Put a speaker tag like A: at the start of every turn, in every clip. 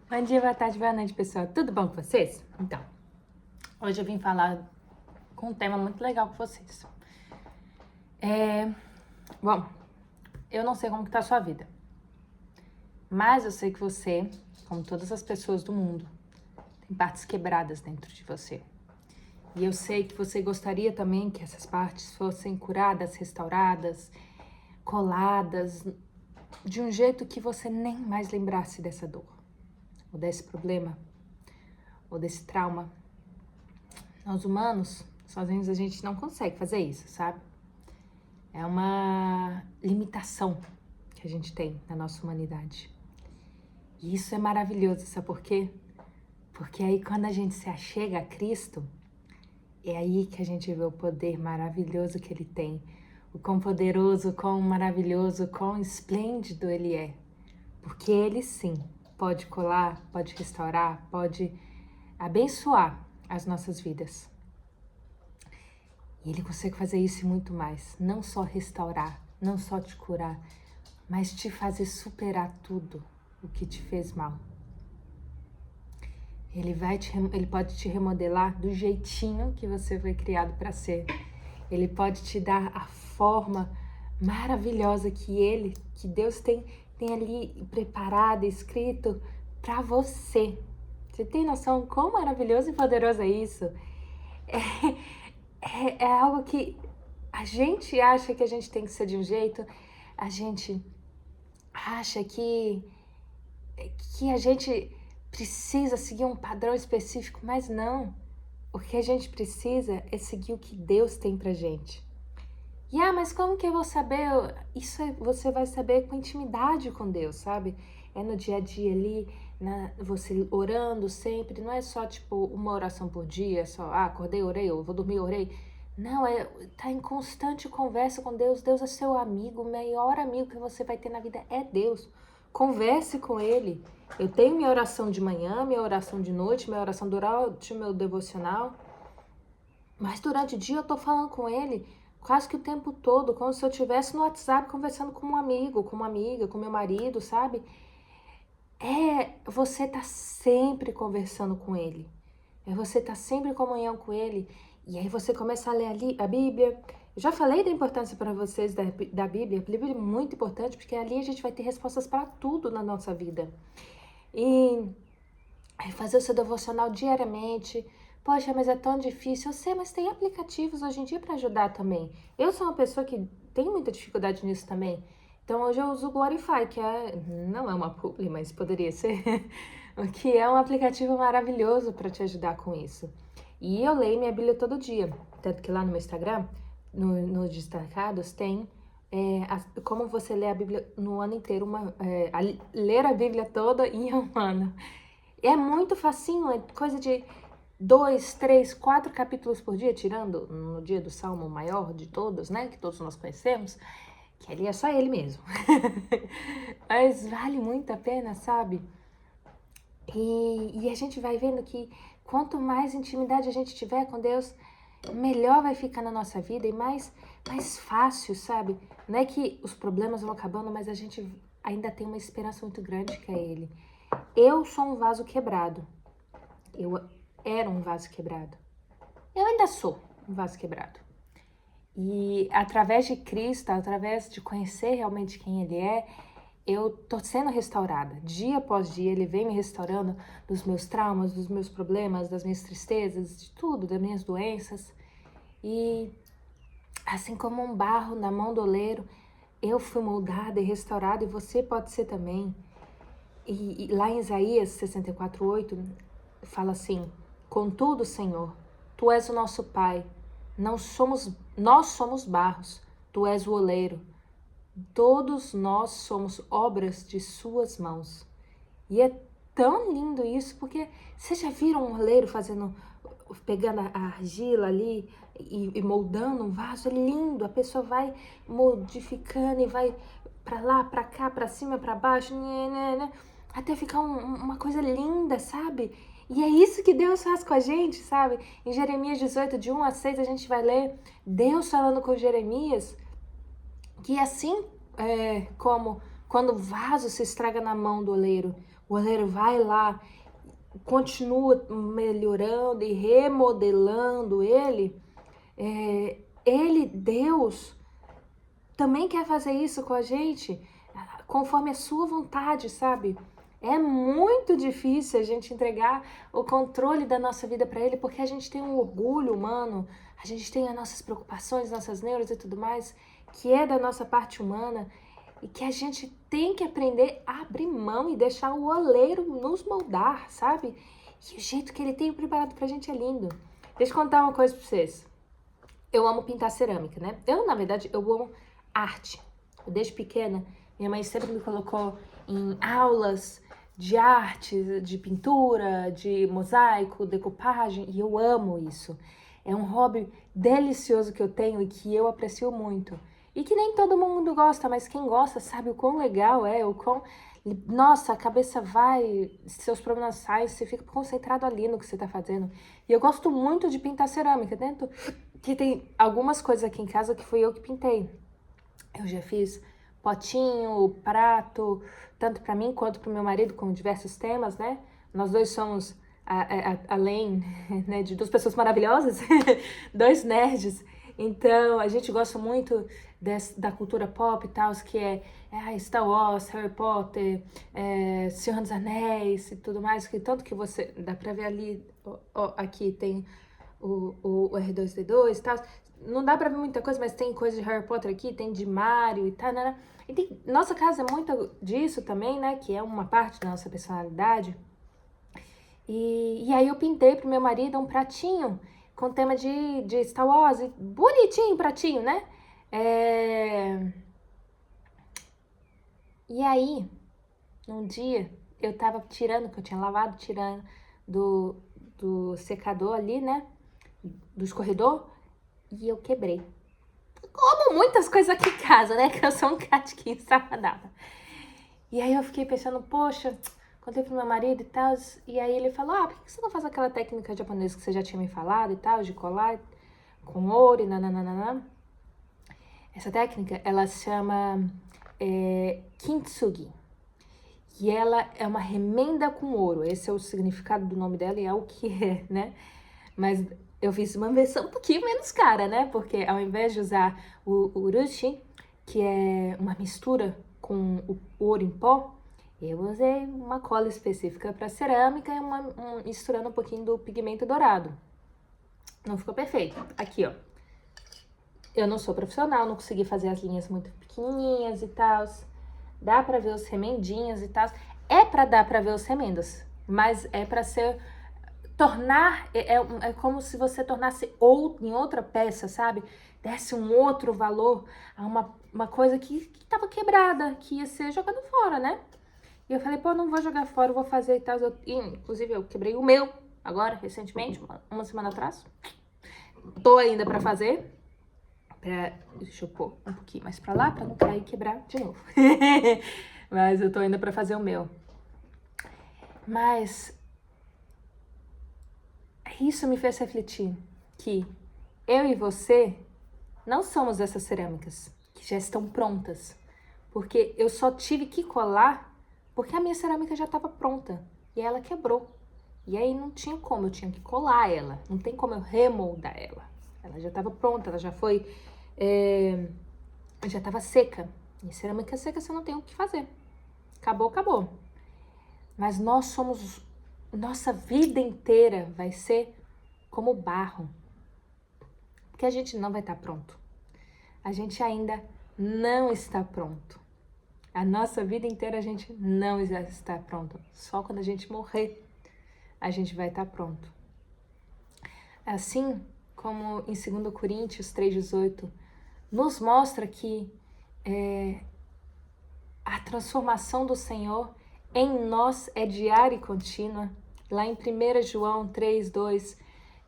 A: Bom dia, boa tarde, boa noite, pessoal. Tudo bom com vocês? Então, hoje eu vim falar com um tema muito legal com vocês. Bom, eu não sei como que tá a sua vida, mas eu sei que você, como todas as pessoas do mundo, tem partes quebradas dentro de você. E eu sei que você gostaria também que essas partes fossem curadas, restauradas, coladas, de um jeito que você nem mais lembrasse dessa dor, ou desse problema, ou desse trauma. Nós humanos, sozinhos a gente não consegue fazer isso, sabe? É uma limitação que a gente tem na nossa humanidade. E isso é maravilhoso, sabe por quê? Porque aí quando a gente se achega a Cristo, é aí que a gente vê o poder maravilhoso que Ele tem. O quão poderoso, o quão maravilhoso, o quão esplêndido Ele é. Porque Ele sim pode colar, pode restaurar, pode abençoar as nossas vidas. E Ele consegue fazer isso e muito mais. Não só restaurar, não só te curar, mas te fazer superar tudo o que te fez mal. Ele pode te remodelar do jeitinho que você foi criado para ser. Ele pode te dar a forma maravilhosa que Deus tem ali preparado, escrito para você. Você tem noção quão maravilhoso e poderoso é isso? É algo que a gente acha que a gente tem que ser de um jeito, a gente acha que a gente precisa seguir um padrão específico, mas não. O que a gente precisa é seguir o que Deus tem pra gente. Mas como que eu vou saber? Você vai saber com intimidade com Deus, sabe? É no dia a dia ali, você orando sempre, não é só tipo uma oração por dia, só acordei, orei, eu vou dormir, orei. Não, tá em constante conversa com Deus. Deus é seu amigo, o maior amigo que você vai ter na vida é Deus. Converse com Ele. Eu tenho minha oração de manhã, minha oração de noite, minha oração durante o meu devocional. Mas durante o dia eu tô falando com Ele quase que o tempo todo, como se eu estivesse no WhatsApp conversando com um amigo, com uma amiga, com meu marido, sabe? Você tá sempre conversando com Ele. Você tá sempre em comunhão com Ele. E aí você começa a ler ali a Bíblia. Eu já falei da importância para vocês da Bíblia. A Bíblia é muito importante porque ali a gente vai ter respostas para tudo na nossa vida. E fazer o seu devocional diariamente. Poxa, mas é tão difícil. Eu sei, mas tem aplicativos hoje em dia para ajudar também. Eu sou uma pessoa que tem muita dificuldade nisso também. Então hoje eu uso o Glorify, que não é uma publi, mas poderia ser, que é um aplicativo maravilhoso para te ajudar com isso. E eu leio minha Bíblia todo dia, tanto que lá no meu Instagram, nos destacados, tem como você lê a Bíblia no ano inteiro, ler a Bíblia toda em um ano. É muito facinho, é coisa de 2, 3, 4 capítulos por dia, tirando no dia do Salmo maior de todos, né, que todos nós conhecemos, que ali é só ele mesmo. Mas vale muito a pena, sabe? E a gente vai vendo que quanto mais intimidade a gente tiver com Deus, melhor vai ficar na nossa vida e mais fácil, sabe? Não é que os problemas vão acabando, mas a gente ainda tem uma esperança muito grande que é Ele. Eu sou um vaso quebrado. Eu era um vaso quebrado. Eu ainda sou um vaso quebrado. E através de Cristo, através de conhecer realmente quem Ele é, eu tô sendo restaurada. Dia após dia, Ele vem me restaurando dos meus traumas, dos meus problemas, das minhas tristezas, de tudo, das minhas doenças. E assim como um barro na mão do oleiro, eu fui moldada e restaurada e você pode ser também. E lá em Isaías 64:8 fala assim: contudo, Senhor, Tu és o nosso Pai, nós somos barros, Tu és o oleiro, todos nós somos obras de Suas mãos. E é tão lindo isso, porque vocês já viram um oleiro pegando a argila ali e moldando um vaso? É lindo, a pessoa vai modificando e vai pra lá, pra cá, pra cima, pra baixo, até ficar uma coisa linda, sabe? E é isso que Deus faz com a gente, sabe? Em Jeremias 18, de 1 a 6, a gente vai ler Deus falando com Jeremias que assim como quando o vaso se estraga na mão do oleiro, o oleiro vai lá, continua melhorando e remodelando ele, Deus, também quer fazer isso com a gente, conforme a sua vontade, sabe? É muito difícil a gente entregar o controle da nossa vida para Ele, porque a gente tem um orgulho humano, a gente tem as nossas preocupações, nossas neuras e tudo mais, que é da nossa parte humana, e que a gente tem que aprender a abrir mão e deixar o oleiro nos moldar, sabe? E o jeito que Ele tem preparado pra gente é lindo. Deixa eu contar uma coisa pra vocês. Eu amo pintar cerâmica, né? Na verdade, eu amo arte. Desde pequena, minha mãe sempre me colocou em aulas de arte, de pintura, de mosaico, decupagem, e eu amo isso. É um hobby delicioso que eu tenho e que eu aprecio muito. E que nem todo mundo gosta, mas quem gosta sabe o quão legal é, o quão... Nossa, a cabeça vai, seus problemas saem, você fica concentrado ali no que você tá fazendo. E eu gosto muito de pintar cerâmica, dentro que tem algumas coisas aqui em casa que fui eu que pintei. Eu já fiz potinho, prato, tanto para mim quanto para o meu marido, com diversos temas, né? Nós dois somos, além, né, de duas pessoas maravilhosas, dois nerds. Então, a gente gosta muito da cultura pop e tal, que é Star Wars, Harry Potter, Senhor dos Anéis e tudo mais, que tanto que você... Dá pra ver ali, aqui tem o R2D2 e tal. Não dá pra ver muita coisa, mas tem coisa de Harry Potter aqui, tem de Mario e tal, né? E tem, nossa casa é muito disso também, né? Que é uma parte da nossa personalidade. E aí eu pintei pro meu marido um pratinho com tema de Star Wars. Bonitinho pratinho, né? E aí, um dia, eu tava tirando, que eu tinha lavado, tirando do secador ali, né? Do escorredor. E eu quebrei. Como muitas coisas aqui em casa, né? Que eu sou um catiquinho safadada. E aí eu fiquei pensando, poxa, contei pro meu marido e tal. E aí ele falou, por que você não faz aquela técnica japonesa que você já tinha me falado e tal, de colar com ouro e nananana. Essa técnica, ela se chama kintsugi. E ela é uma remenda com ouro. Esse é o significado do nome dela e é o que é, né? Mas eu fiz uma versão um pouquinho menos cara, né? Porque ao invés de usar o urushi, que é uma mistura com o ouro em pó, eu usei uma cola específica para cerâmica e misturando um pouquinho do pigmento dourado. Não ficou perfeito. Aqui, ó. Eu não sou profissional, não consegui fazer as linhas muito pequenininhas e tal. Dá pra ver os remendinhos e tal. É pra dar pra ver os remendos, mas é pra ser... Tornar, é como se você tornasse em outra peça, sabe? Desse um outro valor a uma coisa que tava quebrada, que ia ser jogada fora, né? E eu falei, não vou jogar fora, vou fazer e tal. Inclusive, eu quebrei o meu agora, recentemente, uma semana atrás. Tô ainda pra fazer. Deixa eu pôr um pouquinho mais pra lá, pra não cair e quebrar de novo. Mas eu tô ainda pra fazer o meu. Mas isso me fez refletir que eu e você não somos essas cerâmicas que já estão prontas. Porque eu só tive que colar porque a minha cerâmica já estava pronta. E ela quebrou. E aí não tinha como, eu tinha que colar ela. Não tem como eu remoldar ela. Ela já estava pronta, ela já foi... já estava seca. E cerâmica seca você não tem o que fazer. Acabou, acabou. Mas nós somos... Nossa vida inteira vai ser como barro. Porque a gente não vai estar pronto. A gente ainda não está pronto. A nossa vida inteira a gente não está pronto. Só quando a gente morrer, a gente vai estar pronto. Assim como em 2 Coríntios 3,18, nos mostra que a transformação do Senhor em nós é diária e contínua. Lá em 1 João 3,2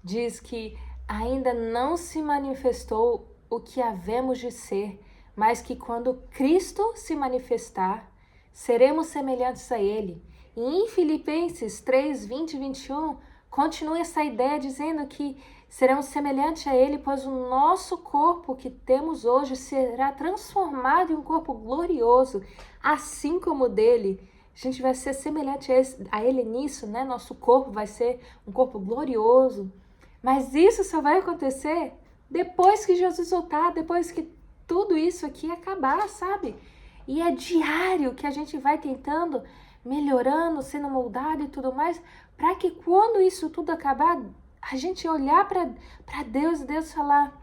A: diz que ainda não se manifestou o que havemos de ser, mas que quando Cristo se manifestar, seremos semelhantes a Ele. E em Filipenses 3, 20 e 21, continua essa ideia dizendo que seremos semelhantes a Ele, pois o nosso corpo que temos hoje será transformado em um corpo glorioso, assim como o dele. gente vai ser semelhante a Ele nisso, né? Nosso corpo vai ser um corpo glorioso. Mas isso só vai acontecer depois que Jesus voltar, depois que tudo isso aqui acabar, sabe? E é diário que a gente vai tentando, melhorando, sendo moldado e tudo mais, para que quando isso tudo acabar, a gente olhar para Deus e Deus falar: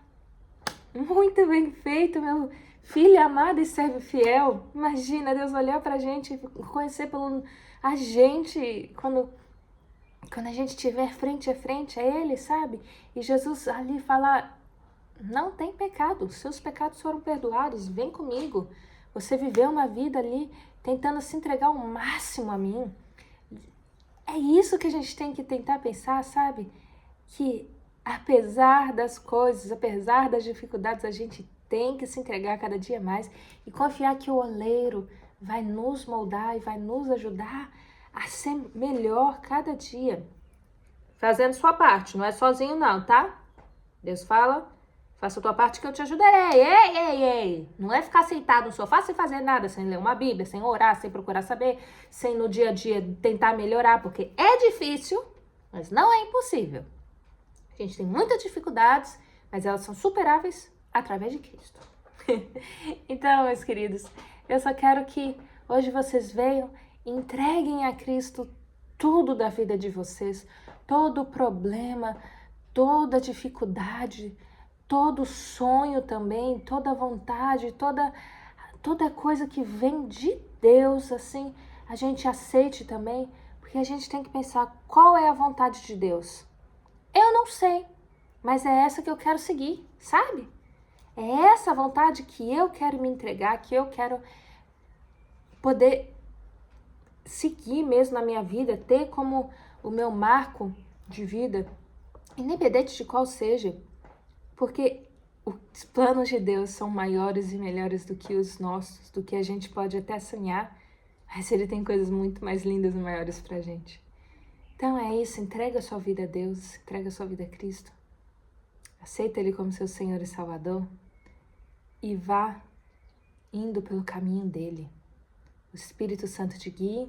A: muito bem feito, meu filho amado e servo fiel. Imagina Deus olhar pra gente, conhecer a gente, quando a gente estiver frente a frente a Ele, sabe? E Jesus ali falar: não tem pecado, seus pecados foram perdoados, vem comigo. Você viveu uma vida ali tentando se entregar ao máximo a mim. É isso que a gente tem que tentar pensar, sabe? Que apesar das coisas, apesar das dificuldades, a gente tem que se entregar cada dia mais e confiar que o oleiro vai nos moldar e vai nos ajudar a ser melhor cada dia. Fazendo sua parte, não é sozinho não, tá? Deus fala: faça a tua parte que eu te ajudarei. Ei, ei, ei. Não é ficar sentado no sofá sem fazer nada, sem ler uma Bíblia, sem orar, sem procurar saber, sem no dia a dia tentar melhorar, porque é difícil, mas não é impossível. A gente tem muitas dificuldades, mas elas são superáveis através de Cristo. Então, meus queridos, eu só quero que hoje vocês venham e entreguem a Cristo tudo da vida de vocês, todo o problema, toda a dificuldade, todo o sonho também, toda a vontade, toda coisa que vem de Deus, assim, a gente aceite também, porque a gente tem que pensar: qual é a vontade de Deus? Eu não sei, mas é essa que eu quero seguir, sabe? É essa vontade que eu quero me entregar, que eu quero poder seguir mesmo na minha vida, ter como o meu marco de vida, independente de qual seja, porque os planos de Deus são maiores e melhores do que os nossos, do que a gente pode até sonhar, mas Ele tem coisas muito mais lindas e maiores pra gente. Então é isso, entrega a sua vida a Deus, entrega a sua vida a Cristo, aceita Ele como seu Senhor e Salvador e vá indo pelo caminho dEle. O Espírito Santo te guie,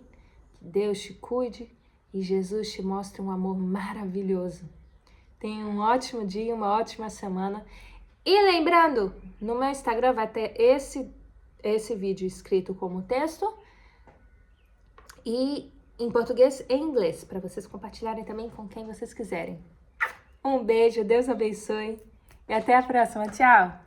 A: que Deus te cuide e Jesus te mostre um amor maravilhoso. Tenha um ótimo dia, uma ótima semana. E lembrando, no meu Instagram vai ter esse vídeo escrito como texto e em português e inglês, para vocês compartilharem também com quem vocês quiserem. Um beijo, Deus abençoe e até a próxima. Tchau!